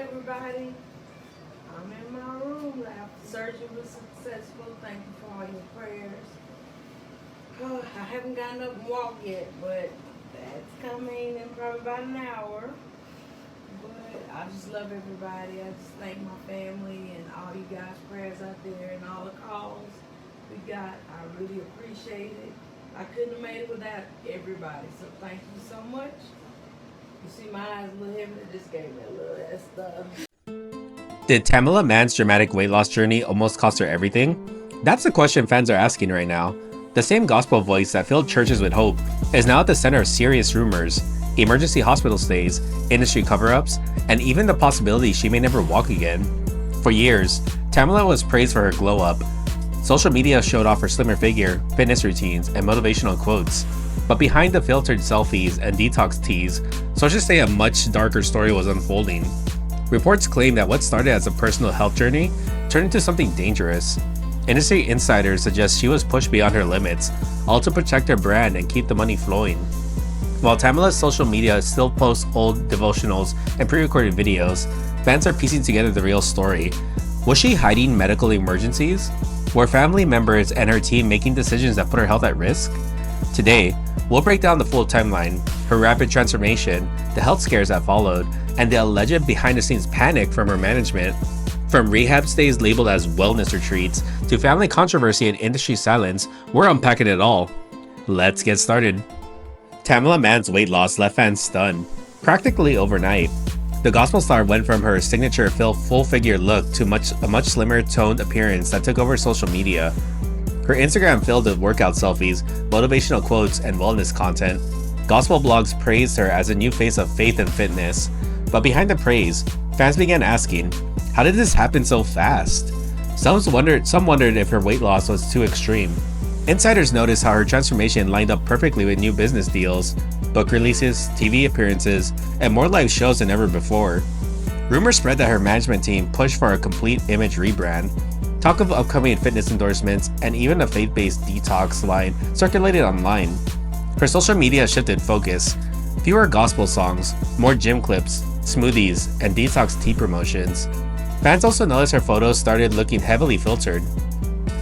everybody. I'm in my room after surgery was successful. Thank you for all your prayers. Oh, I haven't gotten up and walked yet, but that's coming in probably about an hour. But I just love everybody. I just thank my family and all you guys' prayers out there and all the calls we got. I really appreciate it. I couldn't have made it without everybody, so thank you so much. You see my eyes a little heavy, they just gave me a little of that stuff. Did Tamela Mann's dramatic weight loss journey almost cost her everything? That's the question fans are asking right now. The same gospel voice that filled churches with hope is now at the center of serious rumors, emergency hospital stays, industry cover-ups, and even the possibility she may never walk again. For years, Tamela was praised for her glow-up. Social media showed off her slimmer figure, fitness routines, and motivational quotes. But behind the filtered selfies and detox teas, sources say a much darker story was unfolding. Reports claim that what started as a personal health journey turned into something dangerous. Industry insiders suggest she was pushed beyond her limits, all to protect her brand and keep the money flowing. While Tamela's social media still posts old devotionals and pre-recorded videos, fans are piecing together the real story. Was she hiding medical emergencies? Were family members and her team making decisions that put her health at risk? Today, we'll break down the full timeline, her rapid transformation, the health scares that followed, and the alleged behind-the-scenes panic from her management. From rehab stays labeled as wellness retreats to family controversy and industry silence, we're unpacking it all. Let's get started. Tamela Mann's weight loss left fans stunned. Practically overnight, the gospel star went from her signature full-figure look to a much slimmer toned appearance that took over social media. Her Instagram filled with workout selfies, motivational quotes, and wellness content. Gospel blogs praised her as a new face of faith and fitness. But behind the praise, fans began asking, how did this happen so fast? Some wondered if her weight loss was too extreme. Insiders noticed how her transformation lined up perfectly with new business deals, book releases, TV appearances, and more live shows than ever before. Rumors spread that her management team pushed for a complete image rebrand. Talk of upcoming fitness endorsements and even a faith-based detox line circulated online. Her social media shifted focus. Fewer gospel songs, more gym clips, smoothies, and detox tea promotions. Fans also noticed her photos started looking heavily filtered.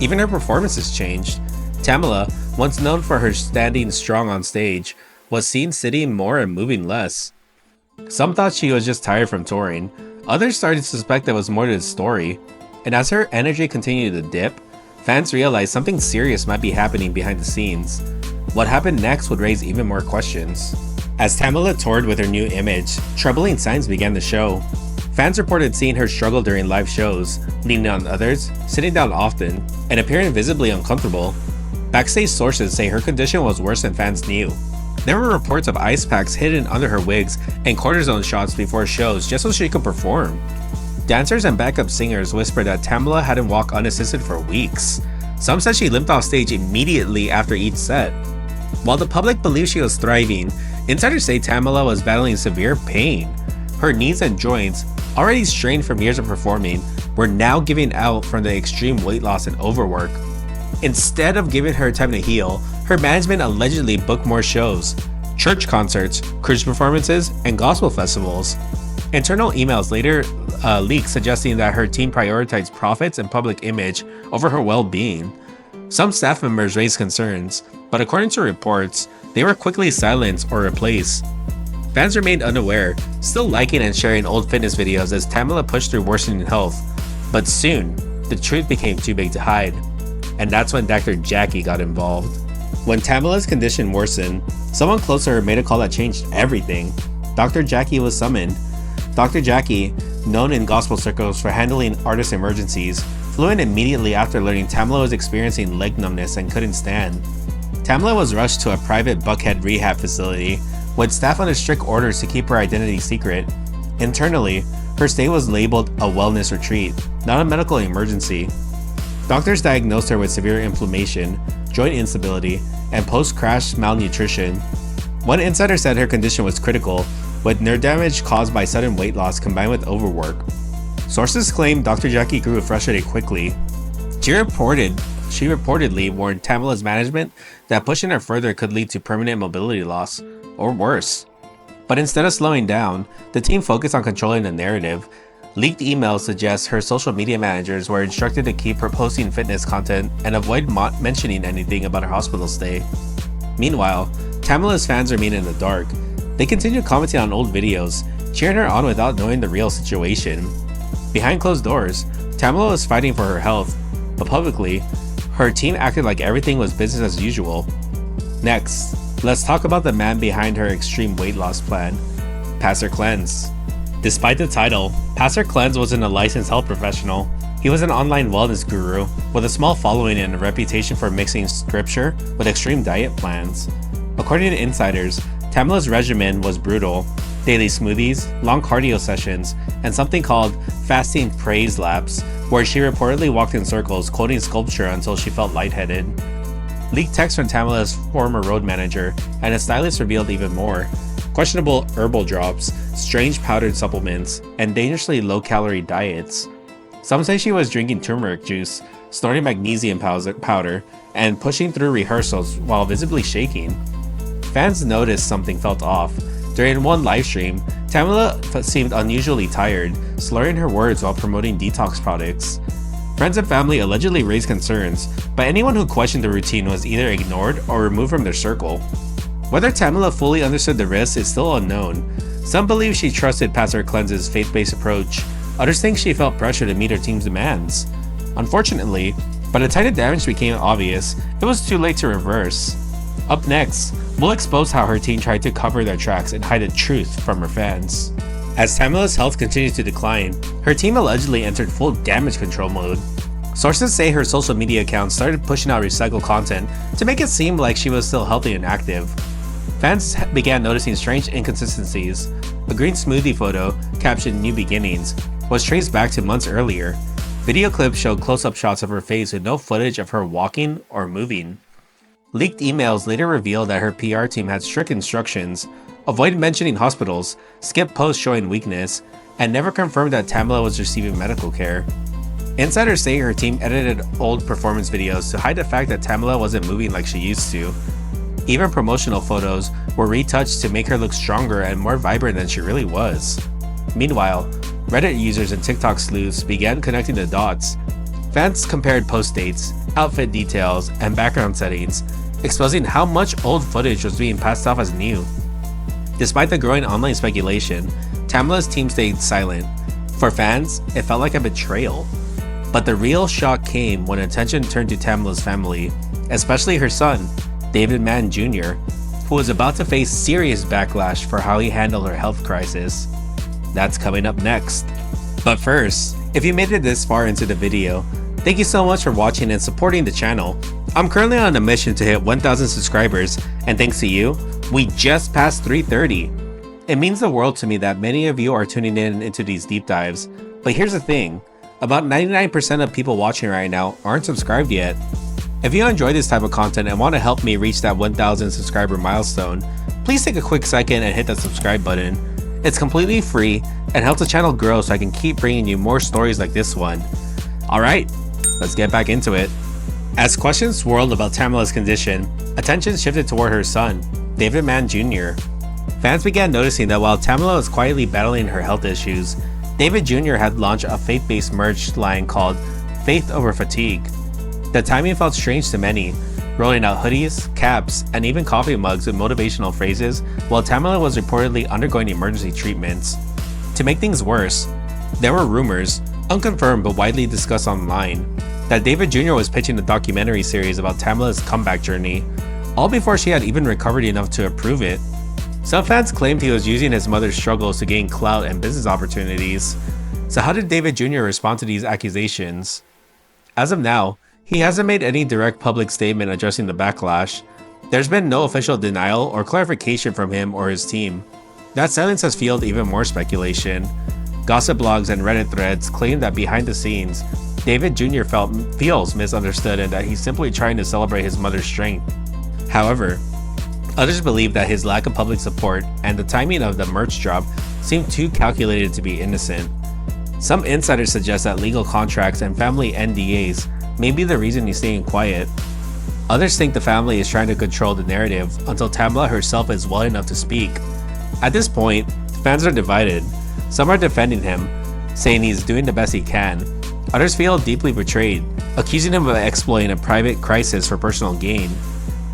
Even her performances changed. Tamela, once known for her standing strong on stage, was seen sitting more and moving less. Some thought she was just tired from touring. Others started to suspect there was more to the story. And as her energy continued to dip, fans realized something serious might be happening behind the scenes. What happened next would raise even more questions. As Tamela toured with her new image, troubling signs began to show. Fans reported seeing her struggle during live shows, leaning on others, sitting down often, and appearing visibly uncomfortable. Backstage sources say her condition was worse than fans knew. There were reports of ice packs hidden under her wigs and cortisone shots before shows just so she could perform. Dancers and backup singers whispered that Tamela hadn't walked unassisted for weeks. Some said she limped off stage immediately after each set. While the public believed she was thriving, insiders say Tamela was battling severe pain. Her knees and joints, already strained from years of performing, were now giving out from the extreme weight loss and overwork. Instead of giving her time to heal, her management allegedly booked more shows, church concerts, cruise performances, and gospel festivals. Internal emails later leaked suggesting that her team prioritized profits and public image over her well-being. Some staff members raised concerns, but according to reports, they were quickly silenced or replaced. Fans remained unaware, still liking and sharing old fitness videos as Tamela pushed through worsening health. But soon, the truth became too big to hide. And that's when Dr. Jackie got involved. When Tamela's condition worsened, someone close to her made a call that changed everything. Dr. Jackie was summoned. Dr. Jackie, known in gospel circles for handling artist emergencies, flew in immediately after learning Tamela was experiencing leg numbness and couldn't stand. Tamela was rushed to a private Buckhead rehab facility, with staff under strict orders to keep her identity secret. Internally, her stay was labeled a wellness retreat, not a medical emergency. Doctors diagnosed her with severe inflammation, joint instability, and post-crash malnutrition. One insider said her condition was critical, with nerve damage caused by sudden weight loss combined with overwork. Sources claim Dr. Jackie grew frustrated quickly. She reportedly warned Tamela's management that pushing her further could lead to permanent mobility loss, or worse. But instead of slowing down, the team focused on controlling the narrative. Leaked emails suggest her social media managers were instructed to keep her posting fitness content and avoid mentioning anything about her hospital stay. Meanwhile, Tamela's fans remain in the dark. They continue commenting on old videos, cheering her on without knowing the real situation. Behind closed doors, Tamela was fighting for her health, but publicly, her team acted like everything was business as usual. Next, let's talk about the man behind her extreme weight loss plan, Pastor Cleanse. Despite the title, Pastor Cleanse wasn't a licensed health professional. He was an online wellness guru with a small following and a reputation for mixing scripture with extreme diet plans. According to insiders, Tamela's regimen was brutal: daily smoothies, long cardio sessions, and something called fasting praise laps, where she reportedly walked in circles quoting scripture until she felt lightheaded. Leaked texts from Tamela's former road manager and a stylist revealed even more: questionable herbal drops, strange powdered supplements, and dangerously low-calorie diets. Some say she was drinking turmeric juice, snorting magnesium powder, and pushing through rehearsals while visibly shaking. Fans noticed something felt off. During one livestream, Tamela seemed unusually tired, slurring her words while promoting detox products. Friends and family allegedly raised concerns, but anyone who questioned the routine was either ignored or removed from their circle. Whether Tamela fully understood the risks is still unknown. Some believe she trusted Pastor Cleanse's faith-based approach. Others think she felt pressure to meet her team's demands. Unfortunately, by the time the damage became obvious, it was too late to reverse. Up next, we'll expose how her team tried to cover their tracks and hide the truth from her fans. As Tamela's health continued to decline, her team allegedly entered full damage control mode. Sources say her social media accounts started pushing out recycled content to make it seem like she was still healthy and active. Fans began noticing strange inconsistencies. A green smoothie photo, captioned "New Beginnings," was traced back to months earlier. Video clips showed close-up shots of her face with no footage of her walking or moving. Leaked emails later revealed that her PR team had strict instructions: avoid mentioning hospitals, skip posts showing weakness, and never confirmed that Tamela was receiving medical care. Insiders say her team edited old performance videos to hide the fact that Tamela wasn't moving like she used to. Even promotional photos were retouched to make her look stronger and more vibrant than she really was. Meanwhile, Reddit users and TikTok sleuths began connecting the dots. Fans compared post dates, outfit details, and background settings, exposing how much old footage was being passed off as new. Despite the growing online speculation, Tamela's team stayed silent. For fans, it felt like a betrayal. But the real shock came when attention turned to Tamela's family, especially her son, David Mann Jr., who was about to face serious backlash for how he handled her health crisis. That's coming up next. But first, if you made it this far into the video, thank you so much for watching and supporting the channel. I'm currently on a mission to hit 1,000 subscribers, and thanks to you, we just passed 330. It means the world to me that many of you are tuning in into these deep dives, but here's the thing, about 99% of people watching right now aren't subscribed yet. If you enjoy this type of content and want to help me reach that 1,000 subscriber milestone, please take a quick second and hit that subscribe button. It's completely free and helps the channel grow so I can keep bringing you more stories like this one. Alright, let's get back into it. As questions swirled about Tamela's condition, attention shifted toward her son, David Mann Jr. Fans began noticing that while Tamela was quietly battling her health issues, David Jr. had launched a faith-based merch line called Faith Over Fatigue. The timing felt strange to many, rolling out hoodies, caps, and even coffee mugs with motivational phrases while Tamela was reportedly undergoing emergency treatments. To make things worse, there were rumors, unconfirmed but widely discussed online, that David Jr. was pitching a documentary series about Tamela's comeback journey, all before she had even recovered enough to approve it. Some fans claimed he was using his mother's struggles to gain clout and business opportunities. So how did David Jr. respond to these accusations? As of now, he hasn't made any direct public statement addressing the backlash. There's been no official denial or clarification from him or his team. That silence has fueled even more speculation. Gossip blogs and Reddit threads claim that behind the scenes, David Jr. feels misunderstood and that he's simply trying to celebrate his mother's strength. However, others believe that his lack of public support and the timing of the merch drop seem too calculated to be innocent. Some insiders suggest that legal contracts and family NDAs may be the reason he's staying quiet. Others think the family is trying to control the narrative until Tamela herself is well enough to speak. At this point, fans are divided. Some are defending him, saying he's doing the best he can. Others feel deeply betrayed, accusing him of exploiting a private crisis for personal gain.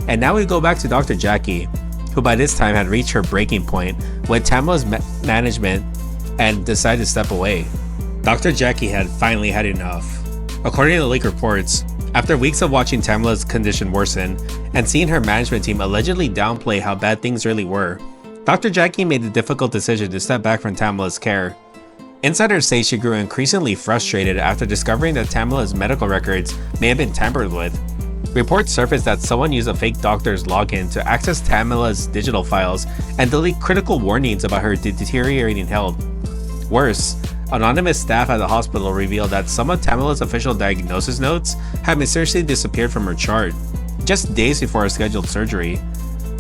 And now we go back to Dr. Jackie, who by this time had reached her breaking point with Tamela's management and decided to step away. Dr. Jackie had finally had enough. According to the leak reports, after weeks of watching Tamela's condition worsen and seeing her management team allegedly downplay how bad things really were, Dr. Jackie made the difficult decision to step back from Tamela's care. Insiders say she grew increasingly frustrated after discovering that Tamela's medical records may have been tampered with. Reports surfaced that someone used a fake doctor's login to access Tamela's digital files and delete critical warnings about her deteriorating health. Worse, anonymous staff at the hospital revealed that some of Tamela's official diagnosis notes had mysteriously disappeared from her chart, just days before her scheduled surgery.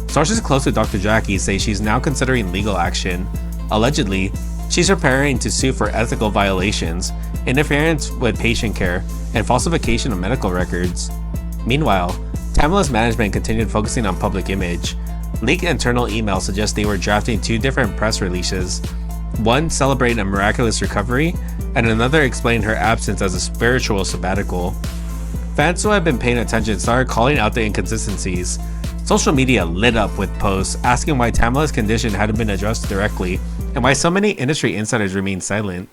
Sources close to Dr. Jackie say she's now considering legal action. Allegedly, she's preparing to sue for ethical violations, interference with patient care, and falsification of medical records. Meanwhile, Tamela's management continued focusing on public image. Leaked internal emails suggest they were drafting two different press releases, one celebrating a miraculous recovery, and another explaining her absence as a spiritual sabbatical. Fans who had been paying attention started calling out the inconsistencies. Social media lit up with posts asking why Tamela's condition hadn't been addressed directly and why so many industry insiders remained silent.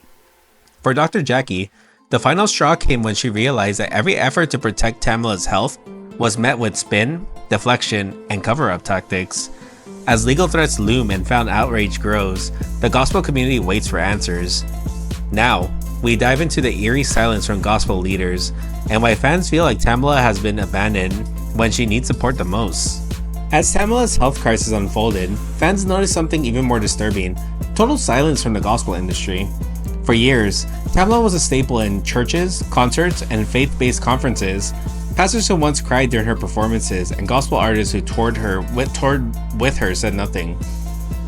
For Dr. Jackie, the final straw came when she realized that every effort to protect Tamela's health was met with spin, deflection, and cover-up tactics. As legal threats loom and fan outrage grows, the gospel community waits for answers. Now, we dive into the eerie silence from gospel leaders and why fans feel like Tamela has been abandoned when she needs support the most. As Tamela's health crisis unfolded, fans noticed something even more disturbing: total silence from the gospel industry. For years, Tamela was a staple in churches, concerts, and faith-based conferences. Pastors who once cried during her performances and gospel artists who toured with her said nothing.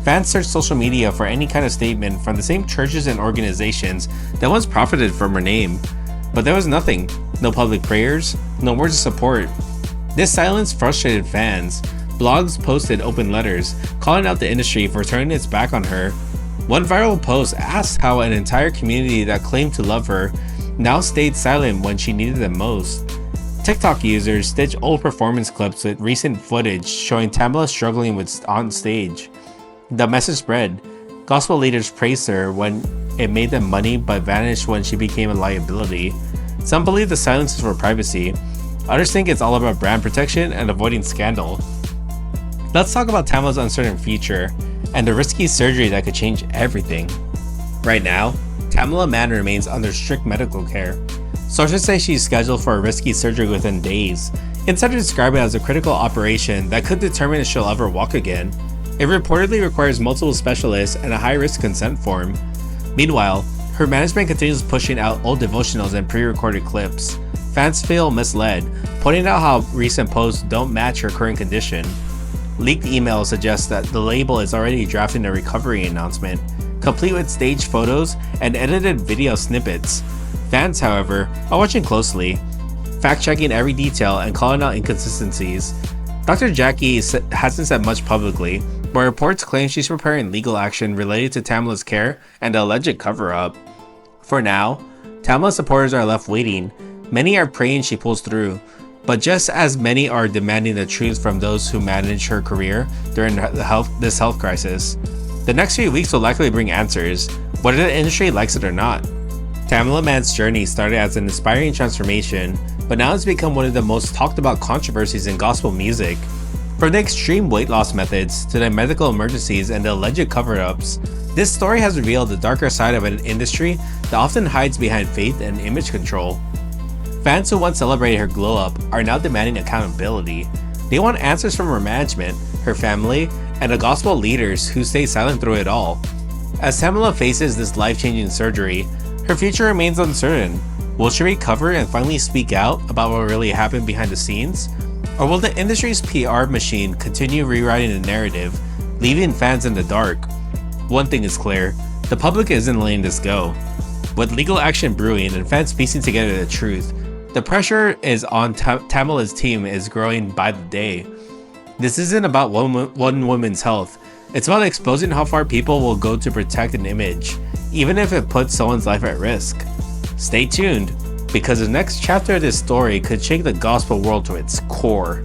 Fans searched social media for any kind of statement from the same churches and organizations that once profited from her name. But there was nothing. No public prayers, no words of support. This silence frustrated fans. Blogs posted open letters, calling out the industry for turning its back on her. One viral post asked how an entire community that claimed to love her now stayed silent when she needed them most. TikTok users stitched old performance clips with recent footage showing Tamela struggling on stage. The message spread. Gospel leaders praised her when it made them money but vanished when she became a liability. Some believe the silence is for privacy. Others think it's all about brand protection and avoiding scandal. Let's talk about Tamela's uncertain future and the risky surgery that could change everything. Right now, Tamela Mann remains under strict medical care. Sources say she's scheduled for a risky surgery within days. Insiders describe it as a critical operation that could determine if she'll ever walk again. It reportedly requires multiple specialists and a high-risk consent form. Meanwhile, her management continues pushing out old devotionals and pre-recorded clips. Fans feel misled, pointing out how recent posts don't match her current condition. Leaked emails suggest that the label is already drafting a recovery announcement, complete with staged photos and edited video snippets. Fans, however, are watching closely, fact-checking every detail and calling out inconsistencies. Dr. Jackie hasn't said much publicly, but reports claim she's preparing legal action related to Tamela's care and the alleged cover-up. For now, Tamela's supporters are left waiting. Many are praying she pulls through, but just as many are demanding the truth from those who manage her career during this health crisis. The next few weeks will likely bring answers, whether the industry likes it or not. Tamela Mann's journey started as an inspiring transformation, but now it's become one of the most talked about controversies in gospel music. From the extreme weight loss methods to the medical emergencies and the alleged cover-ups, this story has revealed the darker side of an industry that often hides behind faith and image control. Fans who once celebrated her glow-up are now demanding accountability. They want answers from her management, her family, and the gospel leaders who stay silent through it all. As Tamela faces this life-changing surgery, her future remains uncertain. Will she recover and finally speak out about what really happened behind the scenes? Or will the industry's PR machine continue rewriting the narrative, leaving fans in the dark? One thing is clear, the public isn't letting this go. With legal action brewing and fans piecing together the truth, the pressure is on Tamela's team is growing by the day. This isn't about one woman's health. It's about exposing how far people will go to protect an image, even if it puts someone's life at risk. Stay tuned, because the next chapter of this story could shake the gospel world to its core.